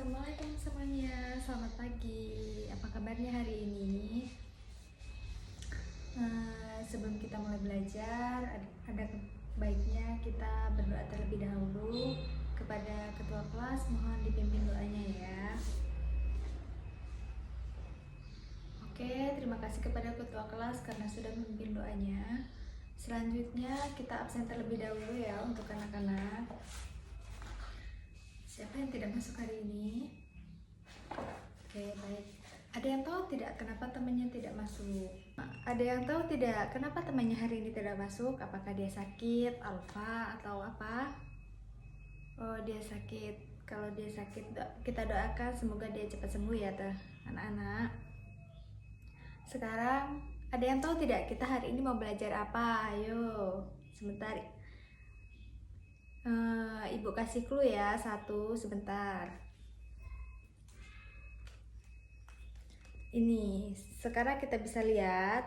Assalamualaikum semuanya, selamat pagi. Apa kabarnya hari ini? Sebelum kita mulai belajar, ada baiknya kita berdoa terlebih dahulu kepada ketua kelas. Mohon dipimpin doanya ya. Oke, terima kasih kepada ketua kelas karena sudah memimpin doanya. Selanjutnya kita absen terlebih dahulu ya untuk anak-anak. Siapa yang tidak masuk hari ini? Oke, baik. Ada yang tahu tidak kenapa temannya tidak masuk? Ada yang tahu tidak kenapa temannya hari ini tidak masuk? Apakah dia sakit, alfa, atau apa? Oh, dia sakit. Kalau dia sakit, kita doakan semoga dia cepat sembuh ya, anak-anak. Sekarang, ada yang tahu tidak kita hari ini mau belajar apa? Ayo, sebentar. Ibu kasih clue ya, satu, sebentar. Ini, sekarang kita bisa lihat,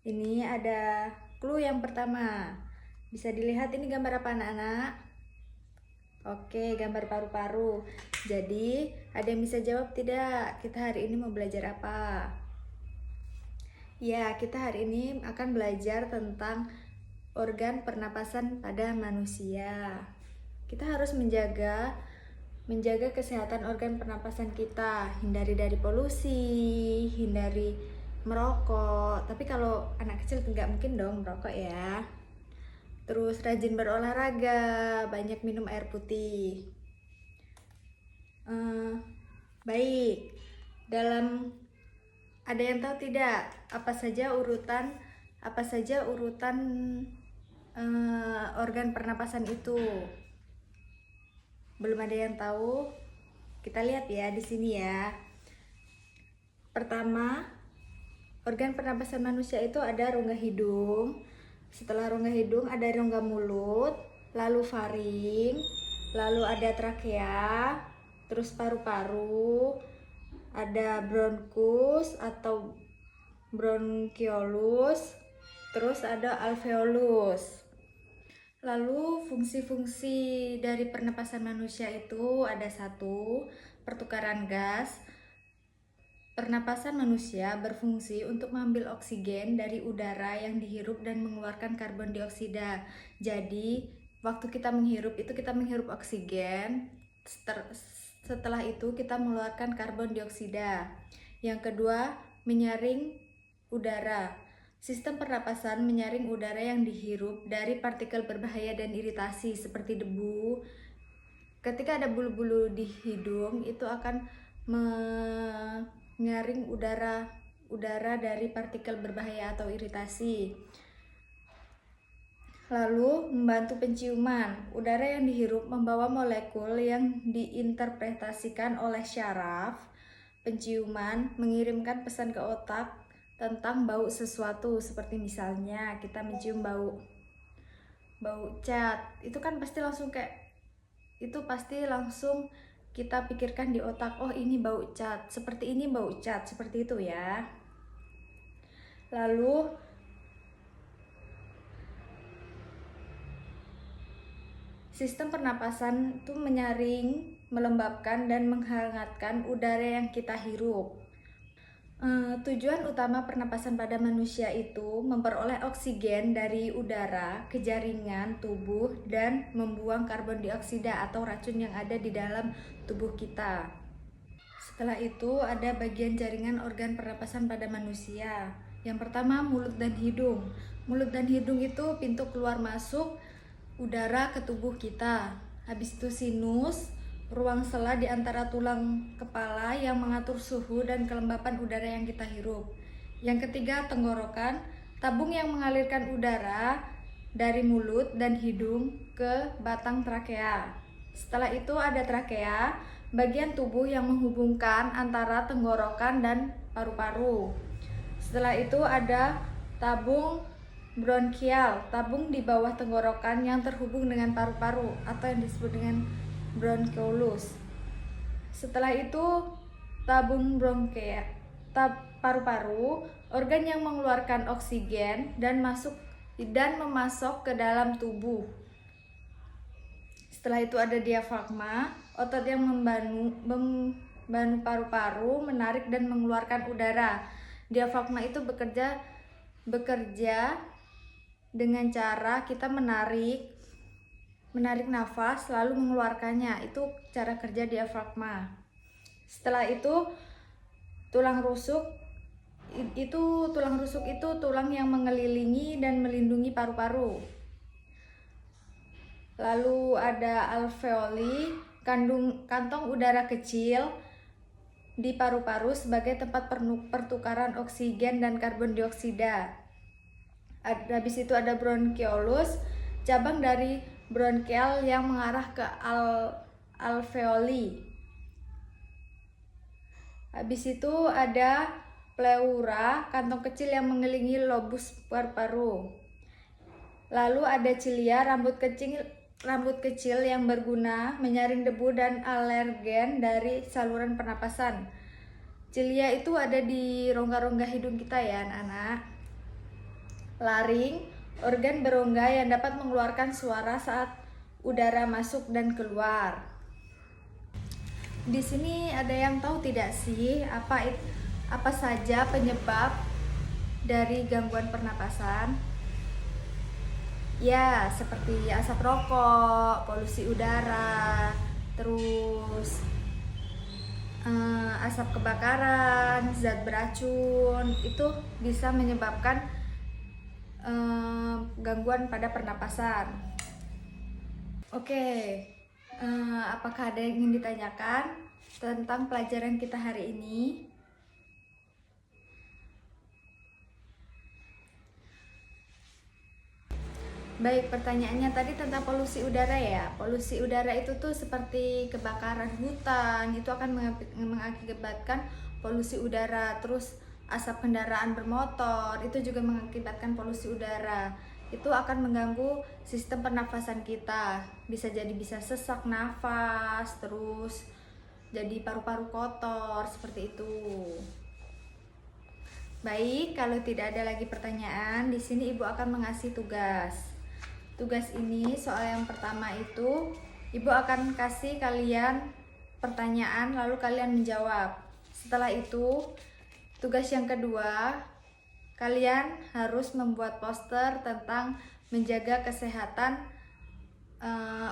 ini ada clue yang pertama. Bisa dilihat ini gambar apa anak-anak? Oke, gambar paru-paru. Jadi, ada yang bisa jawab tidak? Kita hari ini mau belajar apa? Ya, kita hari ini akan belajar tentang organ pernapasan pada manusia. Kita harus menjaga kesehatan organ pernapasan kita, hindari dari polusi, hindari merokok. Tapi kalau anak kecil nggak mungkin dong merokok ya. Terus rajin berolahraga, banyak minum air putih. Baik, ada yang tahu tidak apa saja urutan organ pernapasan itu? Belum ada yang tahu? Kita lihat ya di sini ya. Pertama, organ pernapasan manusia itu ada rongga hidung. Setelah rongga hidung ada rongga mulut, lalu faring, lalu ada trakea, terus paru-paru, ada bronkus atau bronkiolus, terus ada alveolus. Lalu fungsi-fungsi dari pernapasan manusia itu ada satu, pertukaran gas. Pernapasan manusia berfungsi untuk mengambil oksigen dari udara yang dihirup dan mengeluarkan karbon dioksida. Jadi, waktu kita menghirup itu kita menghirup oksigen, setelah itu kita mengeluarkan karbon dioksida. Yang kedua, menyaring udara. Sistem pernapasan menyaring udara yang dihirup dari partikel berbahaya dan iritasi seperti debu. Ketika ada bulu-bulu di hidung, itu akan menyaring udara dari partikel berbahaya atau iritasi. Lalu membantu penciuman. Udara yang dihirup membawa molekul yang diinterpretasikan oleh syaraf. Penciuman mengirimkan pesan ke otak tentang bau sesuatu, seperti misalnya kita mencium bau cat, itu kan pasti langsung kita pikirkan di otak, oh ini bau cat, seperti ini bau cat, seperti itu ya. Lalu sistem pernapasan itu menyaring, melembabkan dan menghangatkan udara yang kita hirup. Tujuan utama pernapasan pada manusia itu memperoleh oksigen dari udara ke jaringan tubuh dan membuang karbon dioksida atau racun yang ada di dalam tubuh kita. Setelah itu ada bagian jaringan organ pernapasan pada manusia. Yang pertama, mulut dan hidung. Mulut dan hidung itu pintu keluar masuk udara ke tubuh kita. Habis itu sinus, ruang sela di antara tulang kepala yang mengatur suhu dan kelembapan udara yang kita hirup. Yang ketiga, tenggorokan, tabung yang mengalirkan udara dari mulut dan hidung ke batang trakea. Setelah itu ada trakea, bagian tubuh yang menghubungkan antara tenggorokan dan paru-paru. Setelah itu ada tabung bronkial, tabung di bawah tenggorokan yang terhubung dengan paru-paru atau yang disebut dengan bronkiolus. Setelah itu tabung paru-paru, organ yang mengeluarkan oksigen dan memasok ke dalam tubuh. Setelah itu ada diafragma, otot yang membantu paru-paru menarik dan mengeluarkan udara. Diafragma itu bekerja dengan cara kita menarik nafas lalu mengeluarkannya. Itu cara kerja diafragma. Setelah itu tulang rusuk itu tulang yang mengelilingi dan melindungi paru-paru. Lalu ada alveoli, kantong udara kecil di paru-paru sebagai tempat pertukaran oksigen dan karbon dioksida. Habis itu ada bronchiolus, cabang dari bronkial yang mengarah ke alveoli. Habis itu ada pleura, kantong kecil yang mengelilingi lobus paru-paru. Lalu ada cilia, rambut kecil yang berguna menyaring debu dan alergen dari saluran pernapasan. Cilia itu ada di rongga-rongga hidung kita ya anak-anak. Laring, organ berongga yang dapat mengeluarkan suara saat udara masuk dan keluar. Di sini ada yang tahu tidak sih apa saja penyebab dari gangguan pernapasan? Ya, seperti asap rokok, polusi udara, terus asap kebakaran, zat beracun, itu bisa menyebabkan gangguan pada pernapasan. Oke, apakah ada yang ingin ditanyakan tentang pelajaran kita hari ini? Baik, pertanyaannya tadi tentang polusi udara ya. Polusi udara itu tuh seperti kebakaran hutan, itu akan mengakibatkan polusi udara. Terus asap kendaraan bermotor, itu juga mengakibatkan polusi udara. Itu akan mengganggu sistem pernafasan kita. Bisa sesak nafas, terus jadi paru-paru kotor, seperti itu. Baik, kalau tidak ada lagi pertanyaan, di sini Ibu akan mengasih tugas. Tugas ini, soal yang pertama itu, Ibu akan kasih kalian pertanyaan, lalu kalian menjawab. Setelah itu, tugas yang kedua, kalian harus membuat poster tentang menjaga kesehatan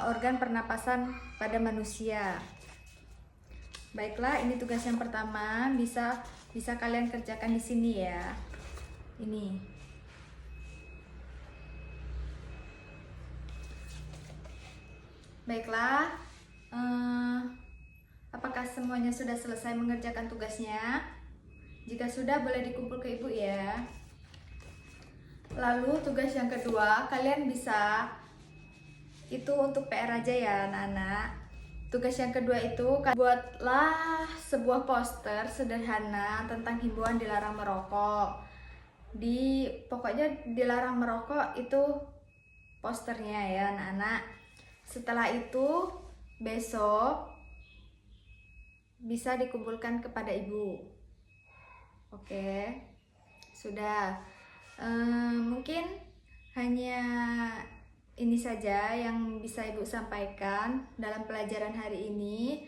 organ pernapasan pada manusia. Baiklah, ini tugas yang pertama, bisa kalian kerjakan di sini ya. Ini. Baiklah, apakah semuanya sudah selesai mengerjakan tugasnya? Jika sudah, boleh dikumpul ke Ibu ya. Lalu tugas yang kedua, kalian bisa, itu untuk PR aja ya anak-anak. Tugas yang kedua itu, buatlah sebuah poster sederhana tentang himbauan dilarang merokok. Pokoknya dilarang merokok itu posternya ya anak-anak. Setelah itu, besok bisa dikumpulkan kepada Ibu. Oke, sudah. Mungkin hanya ini saja yang bisa Ibu sampaikan dalam pelajaran hari ini.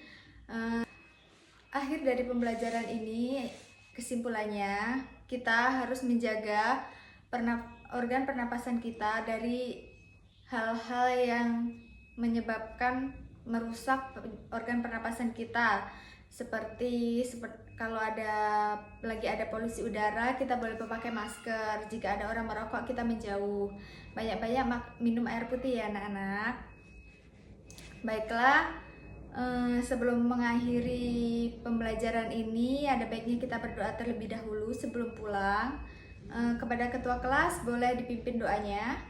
Akhir dari pembelajaran ini, kesimpulannya, kita harus menjaga organ pernapasan kita dari hal-hal yang menyebabkan merusak organ pernapasan kita, seperti kalau lagi ada polusi udara, kita boleh memakai masker. Jika ada orang merokok, kita menjauh. Banyak-banyak minum air putih ya anak-anak. Baiklah, sebelum mengakhiri pembelajaran ini, ada baiknya kita berdoa terlebih dahulu sebelum pulang. Kepada ketua kelas, boleh dipimpin doanya.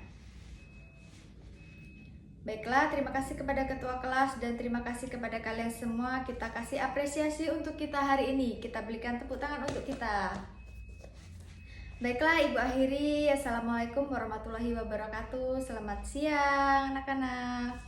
Baiklah, terima kasih kepada ketua kelas dan terima kasih kepada kalian semua. Kita kasih apresiasi untuk kita hari ini. Kita berikan tepuk tangan untuk kita. Baiklah, Ibu akhiri. Assalamualaikum warahmatullahi wabarakatuh. Selamat siang anak-anak.